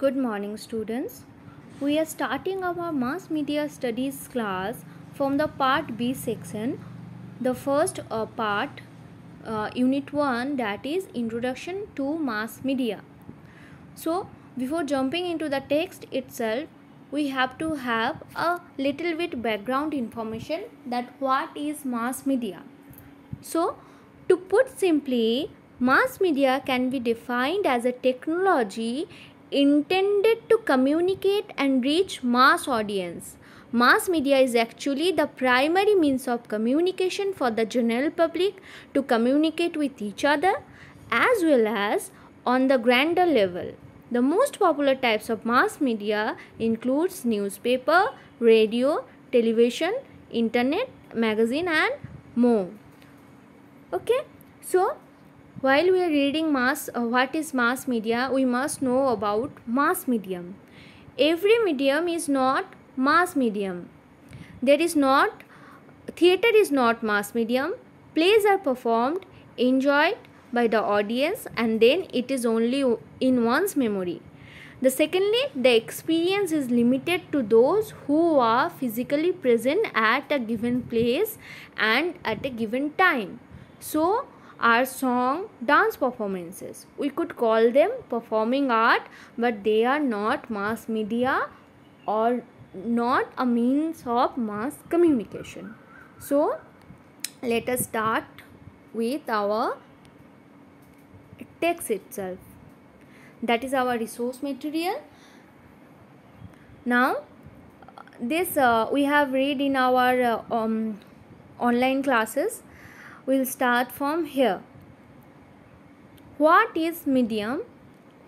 Good morning, students. We are starting our mass media studies class from the part B section. The first part, unit 1, that is Introduction to Mass Media. So, before jumping into the text itself, we have to have a little bit background information that what is mass media. So, to put simply, mass media can be defined as a technology intended to communicate and reach mass audience. Mass media is actually the primary means of communication for the general public to communicate with each other as well as on the grander level. The most popular types of mass media includes newspaper, radio, television, internet, magazine and more. Okay, so while we are reading what is mass media, we must know about mass medium. Every medium is not mass medium. Theater is not mass medium. Plays are performed, enjoyed by the audience, and then it is only in one's memory. Secondly, the experience is limited to those who are physically present at a given place and at a given time. So, our song, dance performances, we could call them performing art, but they are not mass media or not a means of mass communication. So, let us start with our text itself. That is our resource material. Now, this we have read in our online classes. We'll start from here. What is medium?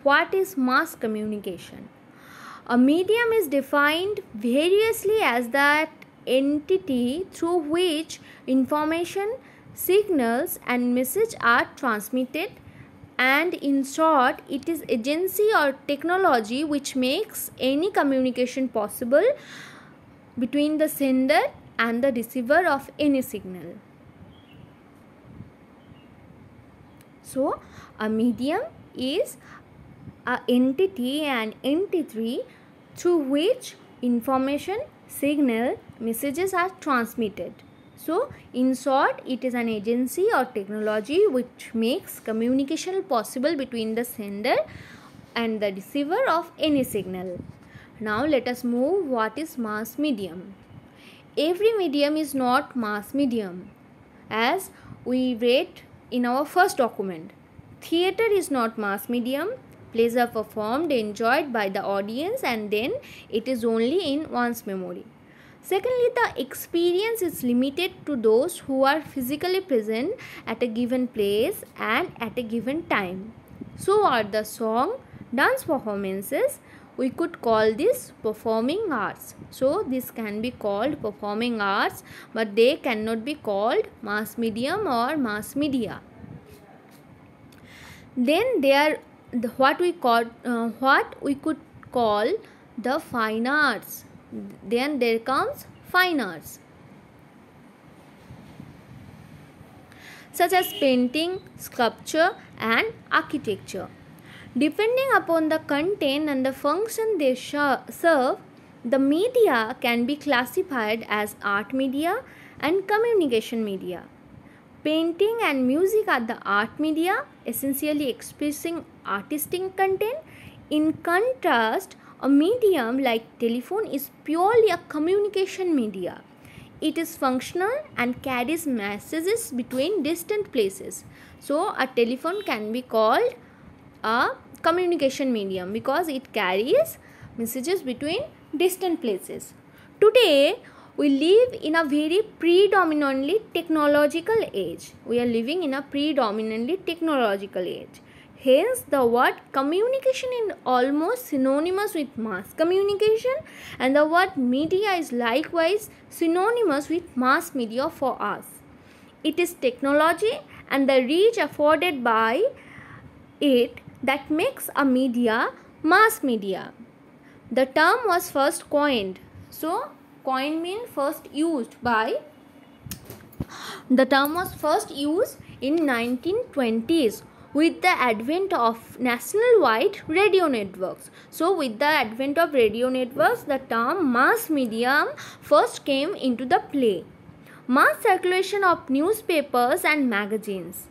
What is mass communication? A medium is defined variously as that entity through which information, signals and message are transmitted, and in short, it is agency or technology which makes any communication possible between the sender and the receiver of any signal. So, a medium is an entity and entity through which information, signal, messages are transmitted. So, in short, it is an agency or technology which makes communication possible between the sender and the receiver of any signal. Now, let us move what is mass medium. Every medium is not mass medium. As we read in our first document, theater is not mass medium. Plays are performed, enjoyed by the audience, and then it is only in one's memory. Secondly, the experience is limited to those who are physically present at a given place and at a given time. So are the song, dance performances. We could call this performing arts. So this can be called performing arts, but they cannot be called mass medium or mass media. Then there are what we could call the fine arts. Then there comes fine arts, such as painting, sculpture and architecture. Depending upon the content and the function they serve, the media can be classified as art media and communication media. Painting and music are the art media, essentially expressing artistic content. In contrast, a medium like telephone is purely a communication media. It is functional and carries messages between distant places. So, a telephone can be called a communication medium because it carries messages between distant places. Today, we live in a very predominantly technological age. We are living in a predominantly technological age. Hence, the word communication is almost synonymous with mass communication, and the word media is likewise synonymous with mass media for us. It is technology and the reach afforded by it that makes a media mass media. The term was first coined. So, coin means first used by. The term was first used in 1920s with the advent of nationwide radio networks. So with the advent of radio networks, the term mass medium first came into the play. Mass circulation of newspapers and magazines.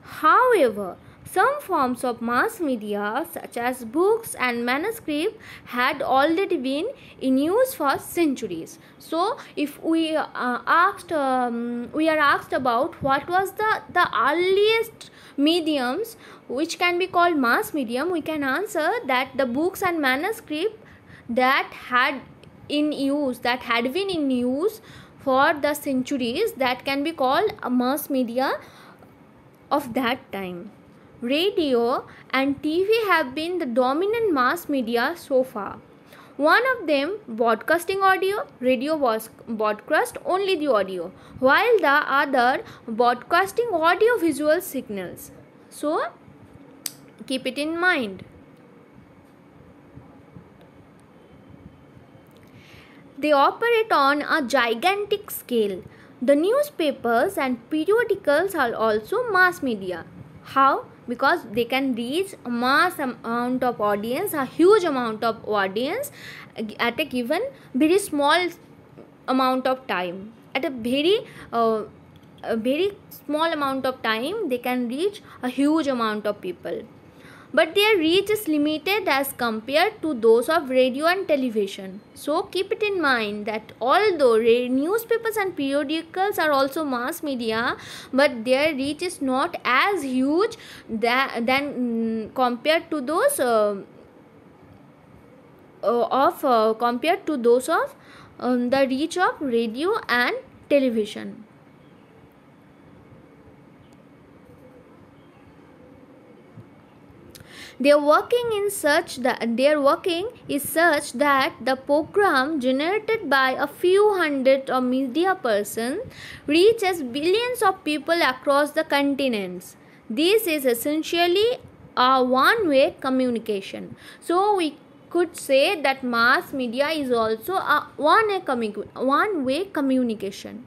However, some forms of mass media such as books and manuscript had already been in use for centuries. So if we are asked about what was the earliest mediums which can be called mass medium, we can answer that the books and manuscript that had been in use for the centuries, that can be called a mass media of that time. Radio and TV have been the dominant mass media so far. One of them broadcasting audio, radio was broadcast only the audio, while the other broadcasting audio visual signals. So keep it in mind. They operate on a gigantic scale. The newspapers and periodicals are also mass media. How? Because they can reach a mass amount of audience, a huge amount of audience at a given very small amount of time. At a very small amount of time, they can reach a huge amount of people. But their reach is limited as compared to those of radio and television. So keep it in mind that although newspapers and periodicals are also mass media, but their reach is not as huge than compared to those the reach of radio and television. Their working is such that the program generated by a few hundred of media persons reaches billions of people across the continents. This is essentially a one-way communication. So we could say that mass media is also a one-way communication,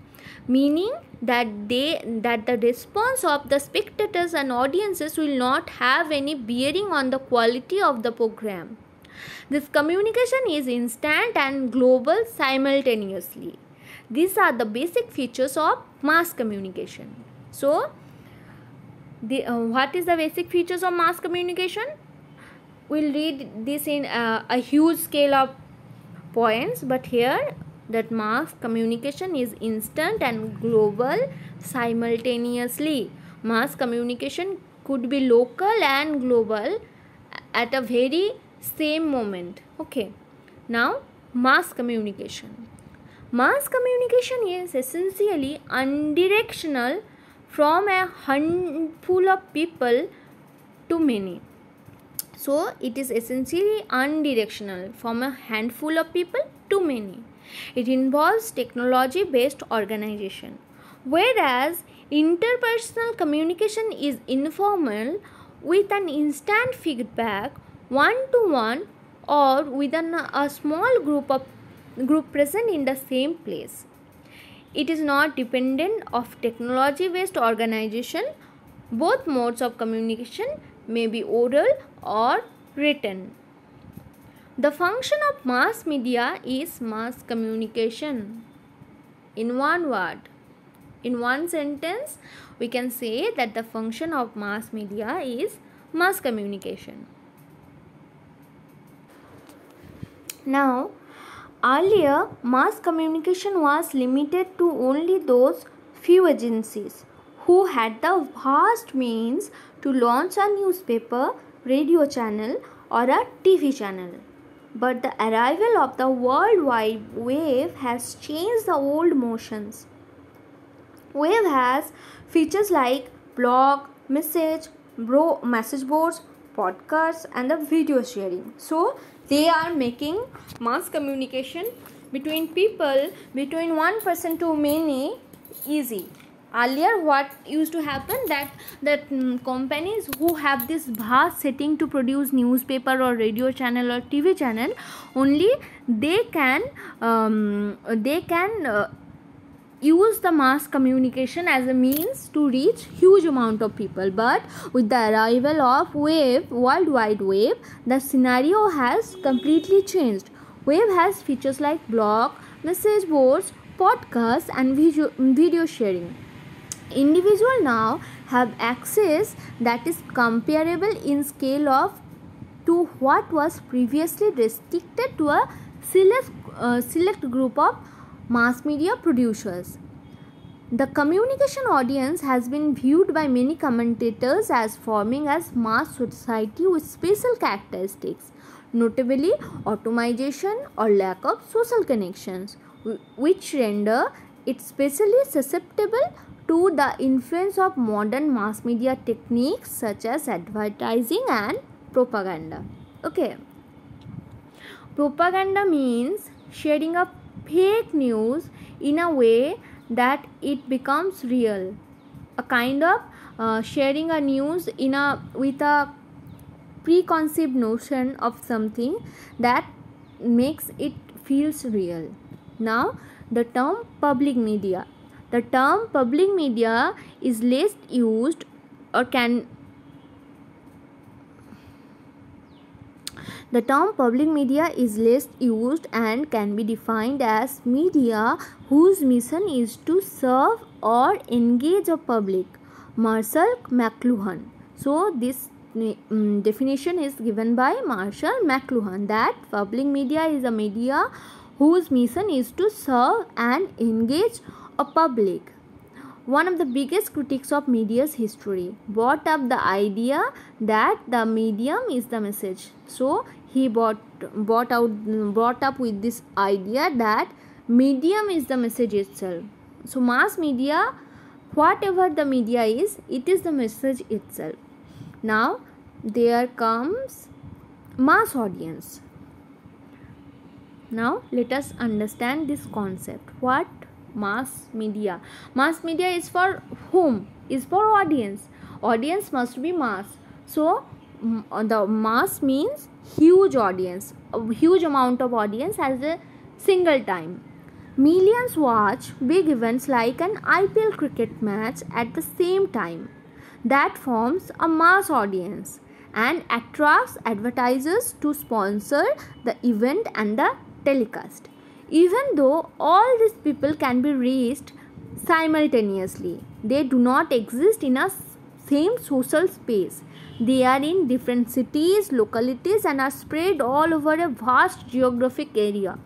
meaning that the response of the spectators and audiences will not have any bearing on the quality of the program. This communication is instant and global simultaneously. These are the basic features of mass communication. So, what is the basic features of mass communication? We'll read this in a huge scale of points, but here that mass communication is instant and global simultaneously. Mass communication could be local and global at a very same moment. Okay. Now, mass communication. Mass communication is essentially unidirectional from a handful of people to many. So, it is essentially unidirectional from a handful of people to many. It involves technology-based organization, whereas interpersonal communication is informal with an instant feedback, one-to-one, or within a small group present in the same place. It is not dependent of technology-based organization. Both modes of communication may be oral or written. The function of mass media is mass communication. In one word, in one sentence, we can say that the function of mass media is mass communication. Now, earlier, mass communication was limited to only those few agencies who had the vast means to launch a newspaper, radio channel, or a TV channel. But the arrival of the World Wide Web has changed the old motions. Web has features like blog, message boards, podcasts, and the video sharing. So they are making mass communication between people, between one person to many, easy. Earlier, what used to happen that companies who have this vast setting to produce newspaper or radio channel or TV channel, only they can use the mass communication as a means to reach huge amount of people, but with the arrival of World Wide Web, the scenario has completely changed. Web has features like blog, message boards, podcasts, and video sharing. Individuals now have access that is comparable in scale of to what was previously restricted to a select group of mass media producers. The communication audience has been viewed by many commentators as forming as mass society with special characteristics, notably automation or lack of social connections, which render it specially susceptible to the influence of modern mass media techniques such as advertising and propaganda. Okay. Propaganda means sharing a fake news in a way that it becomes real. A kind of sharing a news with a preconceived notion of something that makes it feels real. Now, the term public media. The term public media is less used or can The term public media is less used and can be defined as media whose mission is to serve or engage a public. Marshall McLuhan. So this definition is given by Marshall McLuhan, that public media is a media whose mission is to serve and engage a public. One of the biggest critics of media's history brought up the idea that the medium is the message. So he brought up with this idea that medium is the message itself. So mass media, whatever the media is, it is the message itself. Now there comes mass audience. Now let us understand this concept. What mass media? Mass media is for whom? Is for audience. Audience must be mass. So the mass means huge audience, a huge amount of audience at a single time. Millions watch big events like an IPL cricket match at the same time. That forms a mass audience and attracts advertisers to sponsor the event and the telecast. Even though all these people can be reached simultaneously, they do not exist in a same social space. They are in different cities, localities, and are spread all over a vast geographic area.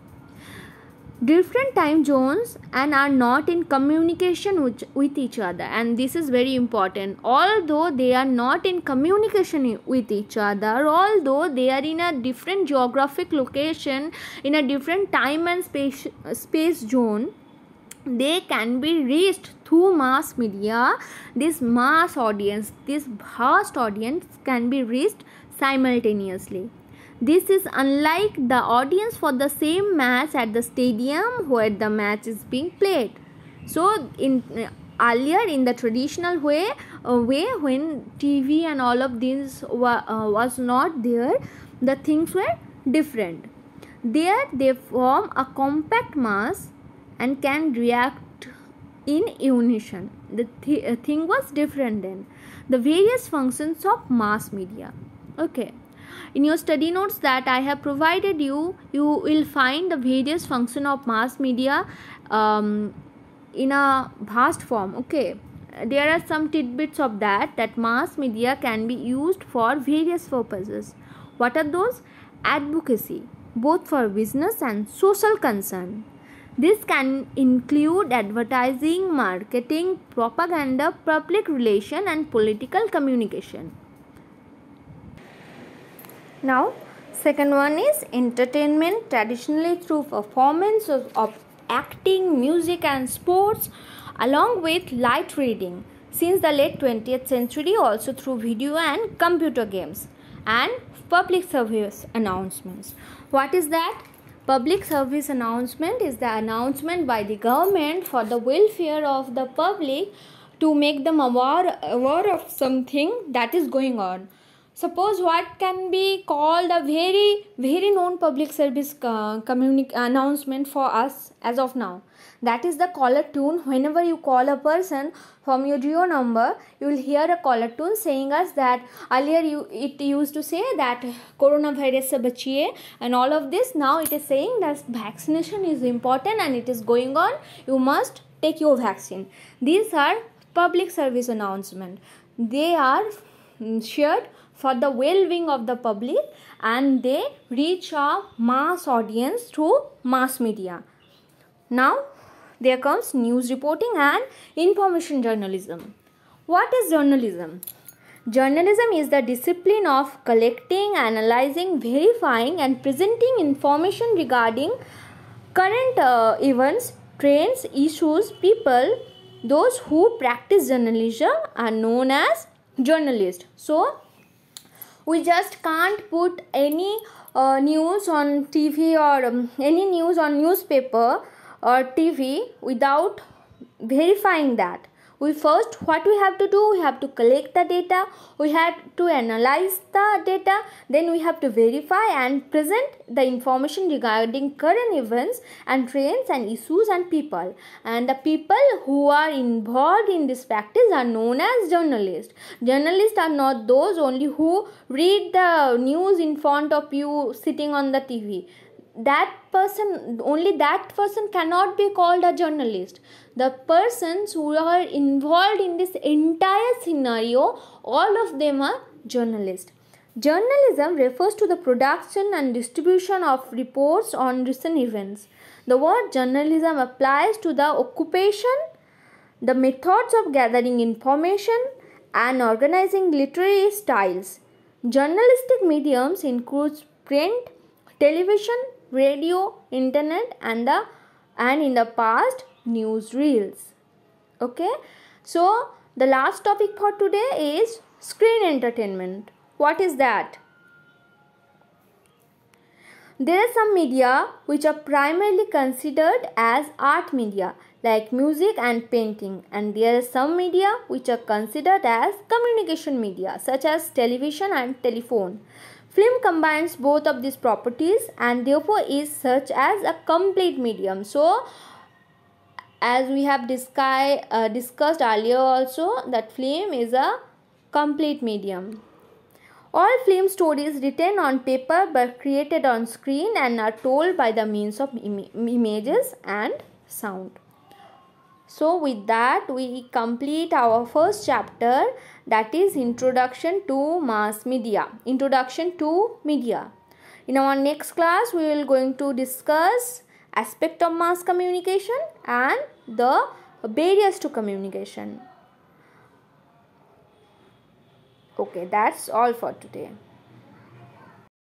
Different time zones and are not in communication with each other, and this is very important. Although they are not in communication with each other, although they are in a different geographic location, in a different time and space zone, they can be reached through mass media. This mass audience, this vast audience can be reached simultaneously. This is unlike the audience for the same match at the stadium where the match is being played. So earlier in the traditional way when TV and all of this was not there, the things were different. There they form a compact mass and can react in unison. The thing was different then. The various functions of mass media. Okay. In your study notes that I have provided you, you will find the various function of mass media in a vast form. Okay. There are some tidbits of that mass media can be used for various purposes. What are those? Advocacy, both for business and social concern. This can include advertising, marketing, propaganda, public relation, and political communication. Now, second one is entertainment, traditionally through performance of acting, music, and sports, along with light reading. Since the late 20th century, also through video and computer games, and public service announcements. What is that? Public service announcement is the announcement by the government for the welfare of the public, to make them aware of something that is going on. Suppose what can be called a very known public service announcement for us as of now. That is the caller tune. Whenever you call a person from your Jio number, you will hear a caller tune saying us that earlier it used to say that coronavirus se bachiye and all of this. Now it is saying that vaccination is important and it is going on. You must take your vaccine. These are public service announcement. They are shared for the well-being of the public and they reach a mass audience through mass media. Now there comes news reporting and information journalism. What is journalism? Journalism is the discipline of collecting, analyzing, verifying and presenting information regarding current events, trends, issues, people. Those who practice journalism are known as journalists. So we just can't put any news on TV or any news on newspaper or TV without verifying that. What we have to do, we have to collect the data, we have to analyze the data, then we have to verify and present the information regarding current events and trends and issues and people. And the people who are involved in this practice are known as journalists. Journalists are not those only who read the news in front of you sitting on the TV. Only that person cannot be called a journalist. The persons who are involved in this entire scenario, all of them are journalists. Journalism refers to the production and distribution of reports on recent events. The word journalism applies to the occupation, the methods of gathering information and organizing literary styles. Journalistic mediums include print, television, radio, internet and in the past newsreels. Okay, so the last topic for today is screen entertainment. What is that? There are some media which are primarily considered as art media like music and painting, and there are some media which are considered as communication media such as television and telephone. Film combines both of these properties and therefore is such as a complete medium. So as we have discussed earlier also, that film is a complete medium. All film stories written on paper but created on screen and are told by the means of images and sound. So with that we complete our first chapter, that is Introduction to Mass Media. Introduction to Media. In our next class we will going to discuss aspect of mass communication and the barriers to communication. Okay, that's all for today.